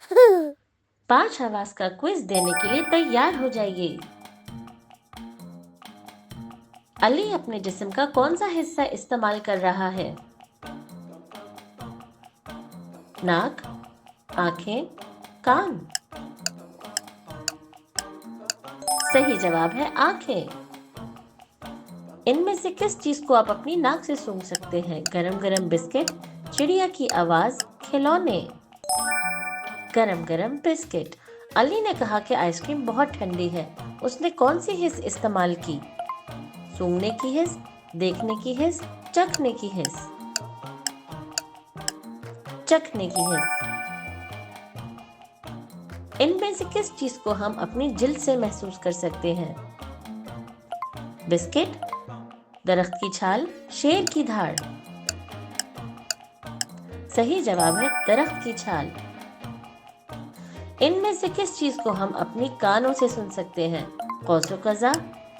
5 आवाज का क्विज देने के लिए तैयार हो जाइए। अली अपने जिस्म का कौन सा हिस्सा इस्तेमाल कर रहा है? नाक, आंखें, कान। सही जवाब है आंखें। इनमें से किस चीज को आप अपनी नाक से सूंघ सकते हैं? गरम गरम बिस्किट, चिड़िया की आवाज, खिलौने। गरम गरम बिस्किट। अली ने कहा कि आइसक्रीम बहुत ठंडी है। उसने कौन सी हिस्स इस्तेमाल की? सूंघने की हिस्स, देखने की हिस्स, चखने की हिस्स। चखने की हिस्स। इनमें से किस चीज को हम अपनी जिल्द से महसूस कर सकते हैं? बिस्किट, दरख्त की छाल, शेर की धाड़। सही जवाब है दरख्त की छाल। इनमें से किस चीज को हम अपनी कानों से सुन सकते हैं? कौसो कज़ा,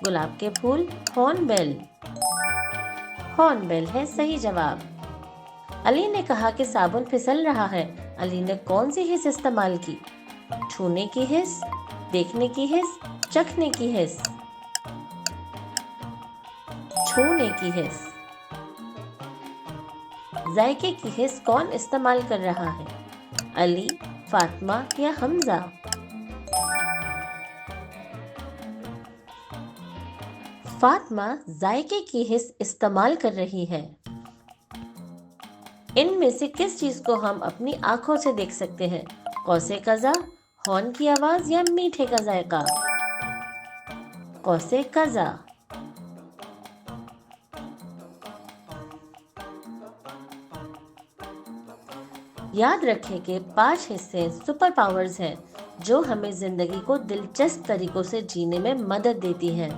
गुलाब के फूल, हॉर्नबिल। हॉर्नबिल है सही जवाब। अली ने कहा कि साबुन फिसल रहा है। अली ने कौन सी हिस्स इस्तेमाल की? छूने की हिस्स, देखने की हिस्स, चखने की हिस्स। छूने की हिस्स। जायके की हिस्स कौन इस्तेमाल कर रहा है? अली, फातिमा या हमजा? फातिमा जायके की हिस्स इस्तेमाल कर रही है। इनमें से किस चीज को हम अपनी आंखों से देख सकते हैं? कौसे कज़ा, हॉर्न की आवाज या मीठे का जायका? कौसे कज़ा। याद रखें कि 5 हिस्से सुपर पावर्स हैं जो हमें जिंदगी को दिलचस्प तरीकों से जीने में मदद देती हैं।